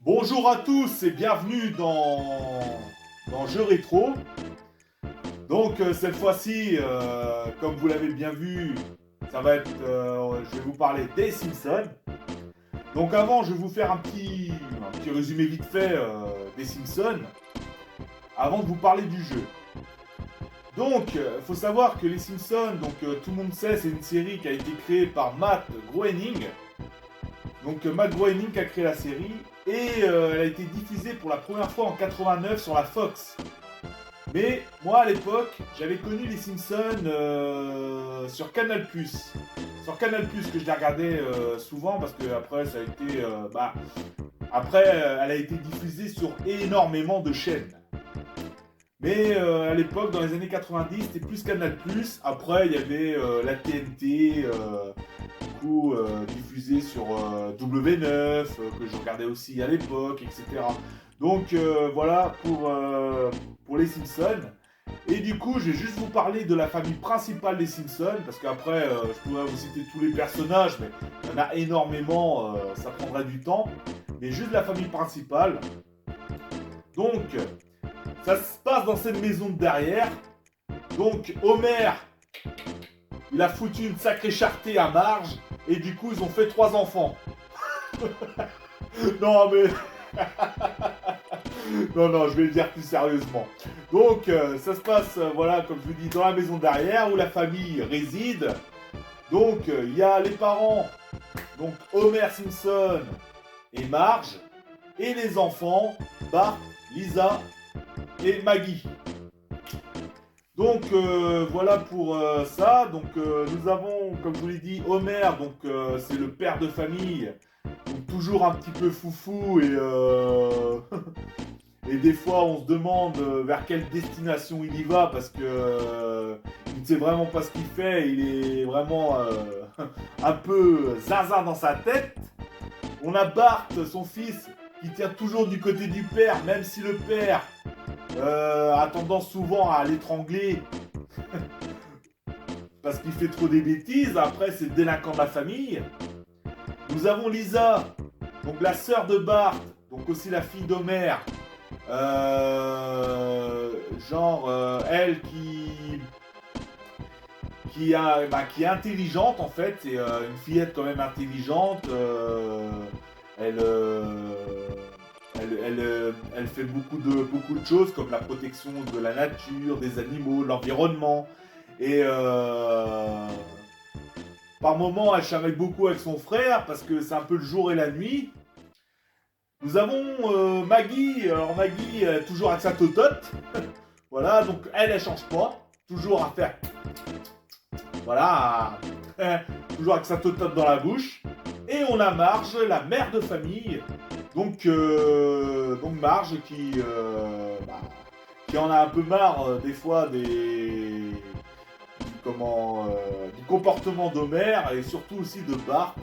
Bonjour à tous et bienvenue dans Jeux Rétro. Donc cette fois-ci, comme vous l'avez bien vu, ça va être, je vais vous parler des Simpsons. Donc avant, je vais vous faire un petit résumé vite fait des Simpsons, avant de vous parler du jeu. Donc, il faut savoir que les Simpsons, tout le monde sait, c'est une série qui a été créée par Matt Groening. Donc Matt Groening a créé la série et elle a été diffusée pour la première fois en 89 sur la Fox. Mais moi à l'époque, j'avais connu les Simpsons sur Canal+. Sur Canal+, que je les regardais souvent parce que après ça a été elle a été diffusée sur énormément de chaînes. Mais à l'époque, dans les années 90, c'était plus Canal+. Après, il y avait la TNT, diffusée sur W9, que je regardais aussi à l'époque, etc. Donc voilà pour les Simpsons. Et du coup, je vais juste vous parler de la famille principale des Simpsons, parce qu'après, je pourrais vous citer tous les personnages, mais il y en a énormément, ça prendrait du temps. Mais juste la famille principale. Donc, ça se passe dans cette maison de derrière. Donc, Homer, il a foutu une sacrée charretée à Marge, et du coup, ils ont fait 3 enfants. Non, mais... non, je vais le dire plus sérieusement. Donc, ça se passe, voilà, comme je vous dis, dans la maison derrière, où la famille réside. Donc, il y a les parents, donc Homer Simpson et Marge, et les enfants, Bart, Lisa et Maggie. Donc voilà pour ça. Donc nous avons, comme je vous l'ai dit, Homer, c'est le père de famille, donc toujours un petit peu foufou et et des fois on se demande vers quelle destination il y va parce que il ne sait vraiment pas ce qu'il fait. Il est vraiment un peu zinzin dans sa tête. On a Bart, son fils, qui tient toujours du côté du père, même si le père a tendance souvent à l'étrangler parce qu'il fait trop des bêtises. Après, c'est le délinquant de la famille. Nous avons Lisa, donc la sœur de Bart, donc aussi la fille d'Homer. Elle qui est intelligente en fait. C'est une fillette quand même intelligente. Elle fait beaucoup de choses comme la protection de la nature, des animaux, de l'environnement. Et par moments, elle chamaille beaucoup avec son frère parce que c'est un peu le jour et la nuit. Nous avons Maggie. Alors Maggie, toujours avec sa totote. Voilà, donc elle change pas. Toujours à faire... Voilà. Toujours avec sa totote dans la bouche. Et on a Marge, la mère de famille. Donc Marge qui en a un peu marre des fois du comportement d'Homer et surtout aussi de Bart.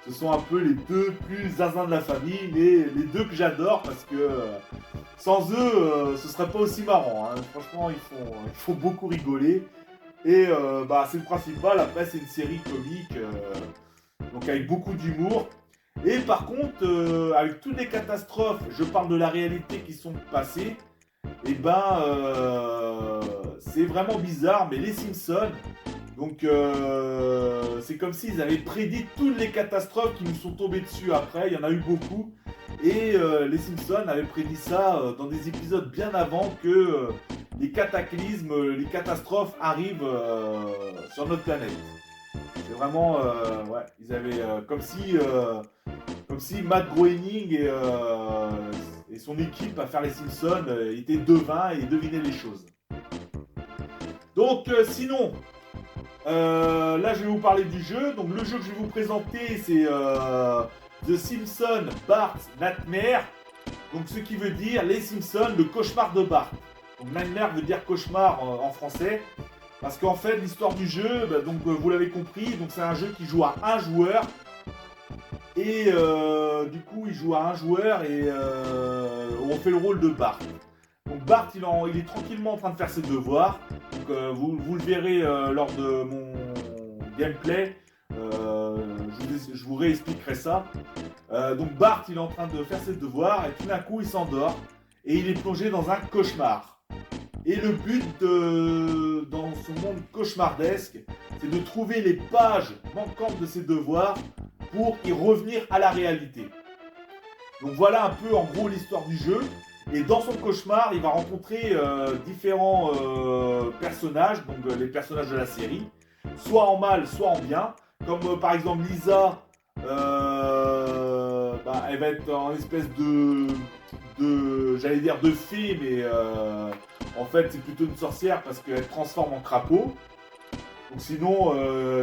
Ce sont un peu les deux plus zinzins de la famille, mais les deux que j'adore parce que sans eux, ce serait pas aussi marrant. Franchement, ils font beaucoup rigoler. Et c'est le principal. Après, c'est une série comique, donc avec beaucoup d'humour. Et par contre, avec toutes les catastrophes, je parle de la réalité qui sont passées, et c'est vraiment bizarre, mais les Simpsons, donc c'est comme s'ils avaient prédit toutes les catastrophes qui nous sont tombées dessus après, il y en a eu beaucoup, Et les Simpsons avaient prédit ça dans des épisodes bien avant que les cataclysmes, les catastrophes arrivent sur notre planète. C'est vraiment, ouais, ils avaient comme si Matt Groening et son équipe à faire les Simpsons étaient devins et devinaient les choses. Donc sinon, là je vais vous parler du jeu. Donc le jeu que je vais vous présenter c'est The Simpsons Bart's Nightmare. Donc ce qui veut dire les Simpsons, le cauchemar de Bart. Donc Nightmare veut dire cauchemar en français. Parce qu'en fait l'histoire du jeu, bah, donc vous l'avez compris, donc c'est un jeu qui joue à un joueur. Et du coup il joue à un joueur et on fait le rôle de Bart. Donc Bart il est tranquillement en train de faire ses devoirs. Donc vous le verrez lors de mon gameplay. Je vous réexpliquerai ça. Donc Bart il est en train de faire ses devoirs et tout d'un coup il s'endort et il est plongé dans un cauchemar. Et le but dans ce monde cauchemardesque, c'est de trouver les pages manquantes de ses devoirs pour y revenir à la réalité. Donc voilà un peu en gros l'histoire du jeu. Et dans son cauchemar, il va rencontrer différents personnages, donc les personnages de la série, soit en mal, soit en bien. Comme par exemple Lisa, elle va être en espèce j'allais dire de fée, mais en fait c'est plutôt une sorcière parce qu'elle transforme en crapaud. Donc sinon,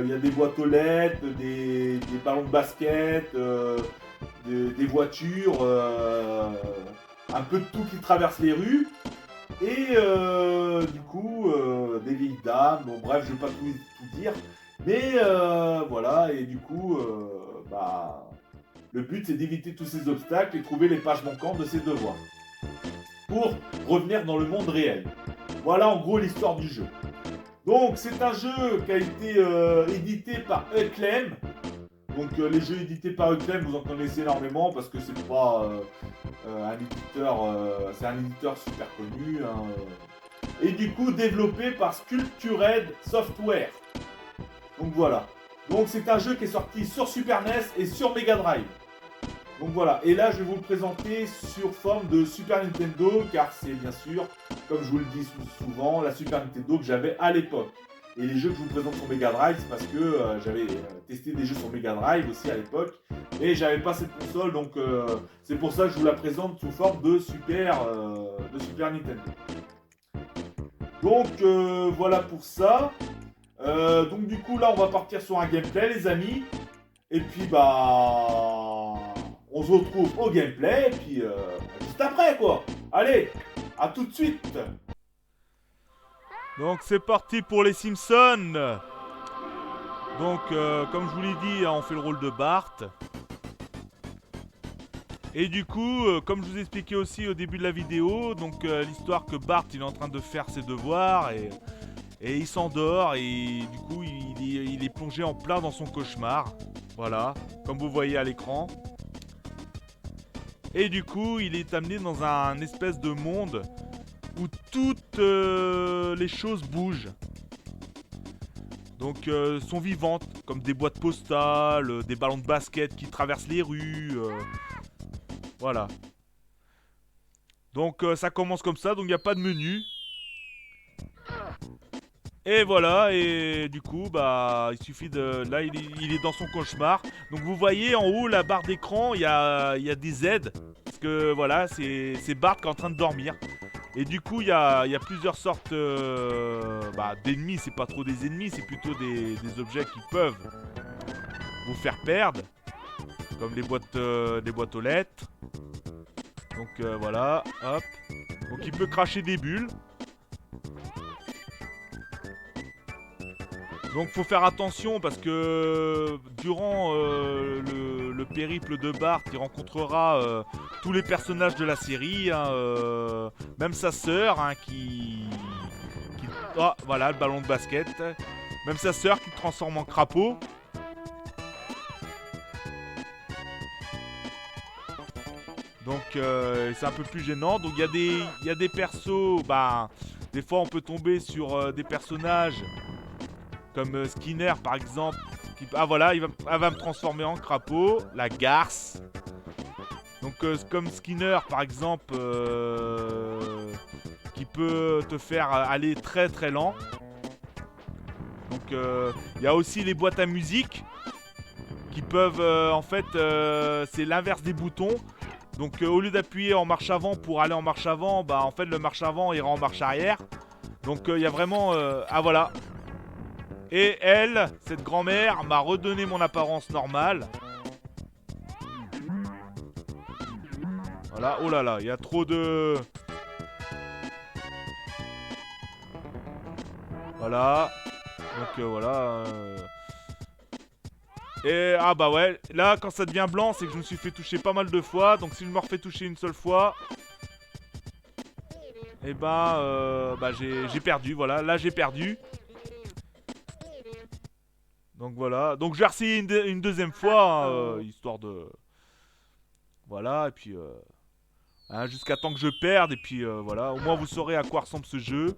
il y a des boîtes aux lettres, des ballons de basket, des voitures, un peu de tout qui traverse les rues. Et du coup, des vieilles dames, bon bref, je vais pas tout dire. Mais voilà, et du coup, le but c'est d'éviter tous ces obstacles et trouver les pages manquantes de ses devoirs. Pour revenir dans le monde réel. Voilà en gros l'histoire du jeu. Donc c'est un jeu qui a été édité par Acclaim. Donc les jeux édités par Acclaim, vous en connaissez énormément parce que c'est pas un éditeur, c'est un éditeur super connu. Hein. Et du coup développé par Sculptured Software. Donc voilà. Donc c'est un jeu qui est sorti sur Super NES et sur Mega Drive. Donc voilà, et là je vais vous le présenter sur forme de Super Nintendo, car c'est bien sûr, comme je vous le dis souvent, la Super Nintendo que j'avais à l'époque. Et les jeux que je vous présente sur Mega Drive, c'est parce que j'avais testé des jeux sur Mega Drive aussi à l'époque, et j'avais pas cette console, donc c'est pour ça que je vous la présente sous forme de Super Nintendo. Donc voilà pour ça. Donc du coup là on va partir sur un gameplay les amis, et puis on se retrouve au gameplay, et puis juste après quoi. Allez, à tout de suite. Donc c'est parti pour les Simpsons. Donc comme je vous l'ai dit, on fait le rôle de Bart. Et du coup, comme je vous expliquais aussi au début de la vidéo, donc l'histoire que Bart il est en train de faire ses devoirs et il s'endort et du coup il est plongé en plein dans son cauchemar. Voilà, comme vous voyez à l'écran. Et du coup, il est amené dans un espèce de monde où toutes les choses bougent. Donc sont vivantes, comme des boîtes postales, des ballons de basket qui traversent les rues. Voilà. Donc ça commence comme ça, donc il n'y a pas de menu. Et voilà, et du coup, il suffit de... Là, il est dans son cauchemar. Donc vous voyez en haut, la barre d'écran, il y a des aides. Parce que voilà, c'est Bart qui est en train de dormir. Et du coup, il y a plusieurs sortes d'ennemis. C'est pas trop des ennemis, c'est plutôt des objets qui peuvent vous faire perdre. Comme les boîtes aux lettres. Donc voilà, hop. Donc il peut cracher des bulles. Donc faut faire attention parce que durant le périple de Bart, il rencontrera tous les personnages de la série, hein, même sa sœur Ah voilà, le ballon de basket. Même sa sœur qui le transforme en crapaud. Donc c'est un peu plus gênant. Donc il y a des persos, des fois on peut tomber sur des personnages comme Skinner par exemple. Elle va me transformer en crapaud. La garce. Donc comme Skinner par exemple, qui peut te faire aller très très lent. Donc il y a aussi les boîtes à musique qui peuvent en fait c'est l'inverse des boutons. Donc au lieu d'appuyer en marche avant pour aller en marche avant, bah en fait le marche avant ira en marche arrière. Donc il y a vraiment ah voilà. Et elle, cette grand-mère, m'a redonné mon apparence normale. Voilà, oh là là, il y a trop de... Voilà. Donc voilà. Et ah bah ouais, là quand ça devient blanc, c'est que je me suis fait toucher pas mal de fois. Donc si je me refais toucher une seule fois, et bah j'ai perdu, voilà. Là j'ai perdu. Donc voilà, donc je vais essayer une deuxième fois, hein, histoire de... Voilà, et puis... hein, jusqu'à temps que je perde, et puis voilà, au moins vous saurez à quoi ressemble ce jeu.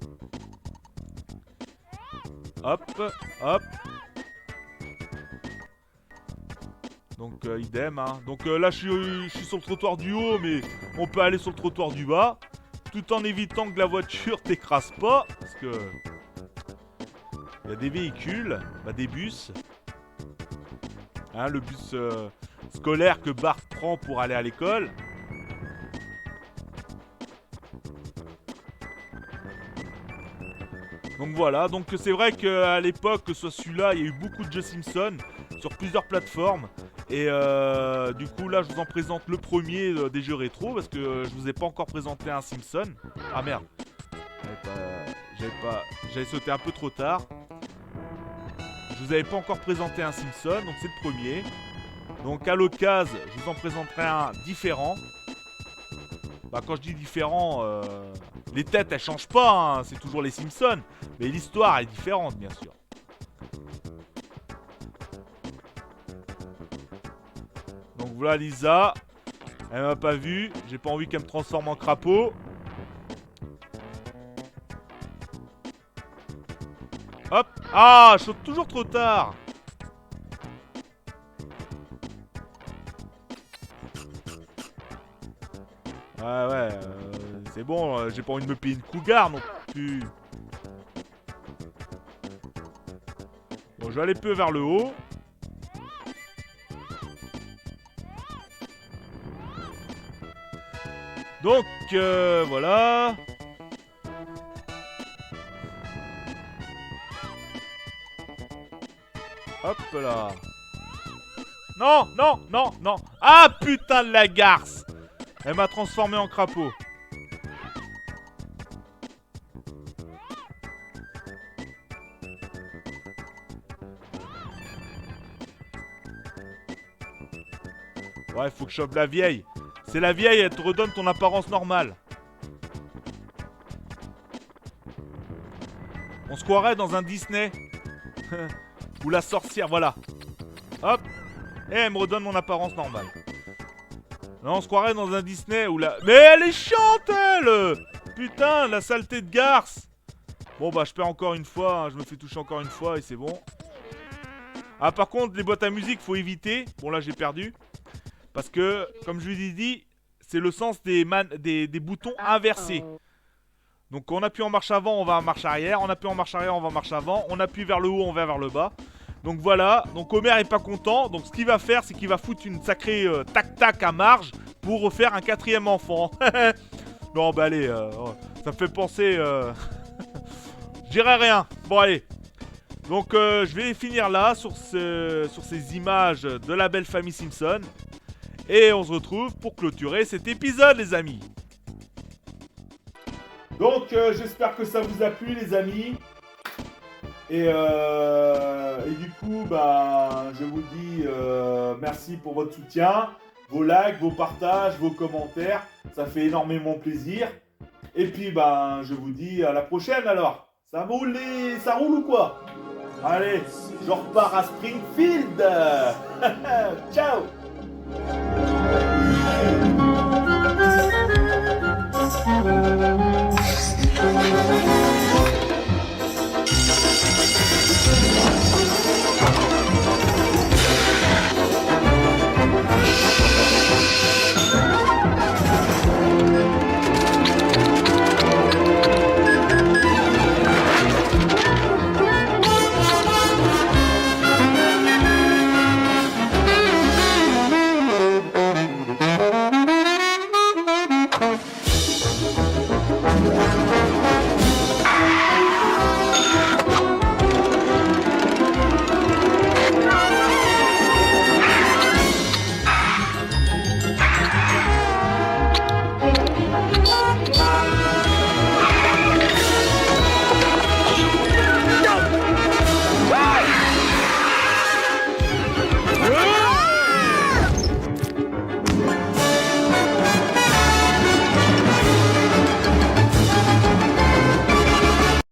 Hop, hop. Donc idem, hein. Donc là je suis sur le trottoir du haut, mais on peut aller sur le trottoir du bas. Tout en évitant que la voiture t'écrase pas, parce que... Il y a des véhicules, bah des bus. Hein, le bus scolaire que Bart prend pour aller à l'école. Donc voilà, donc c'est vrai qu'à l'époque, que ce soit celui-là, il y a eu beaucoup de jeux Simpson sur plusieurs plateformes. Et du coup là je vous en présente le premier des jeux rétro, parce que je vous ai pas encore présenté un Simpson. Ah merde, j'avais sauté un peu trop tard. Je vous avais pas encore présenté un Simpson, donc c'est le premier. Donc à l'occasion, je vous en présenterai un différent. Bah quand je dis différent, les têtes elles changent pas, hein, c'est toujours les Simpsons. Mais l'histoire est différente bien sûr. Donc voilà Lisa. Elle m'a pas vu, j'ai pas envie qu'elle me transforme en crapaud. Hop. Ah, je saute toujours trop tard. Ouais, c'est bon, j'ai pas envie de me payer une cougar non plus. Bon, je vais aller peu vers le haut. Donc, voilà. Hop là. Non, non, non, non. Ah putain de la garce. Elle m'a transformé en crapaud. Ouais, faut que je chope la vieille. C'est la vieille, elle te redonne ton apparence normale. On se croirait dans un Disney. Ou la sorcière, voilà. Hop. Et elle me redonne mon apparence normale. Non, on se croirait dans un Disney où la... Mais elle est chiante, elle. Putain, la saleté de garce. Bon, bah, je perds encore une fois. Hein. Je me fais toucher encore une fois et c'est bon. Ah, par contre, les boîtes à musique, faut éviter. Bon, là, j'ai perdu. Parce que, comme je vous ai dit, c'est le sens des boutons inversés. Donc, on appuie en marche avant, on va en marche arrière. On appuie en marche arrière, on va en marche avant. On appuie vers le haut, on va vers le bas. Donc voilà, donc Homer est pas content. Donc ce qu'il va faire, c'est qu'il va foutre une sacrée tac-tac à Marge pour refaire un quatrième enfant. Non, bah allez, ça me fait penser... Je dirais rien. Bon, allez. Donc je vais finir là sur ces images de la belle famille Simpson. Et on se retrouve pour clôturer cet épisode, les amis. Donc j'espère que ça vous a plu, les amis. Et du coup, bah, je vous dis merci pour votre soutien, vos likes, vos partages, vos commentaires. Ça fait énormément plaisir. Et puis, bah, je vous dis à la prochaine alors. Ça roule ou quoi? Allez, je repars à Springfield. Ciao.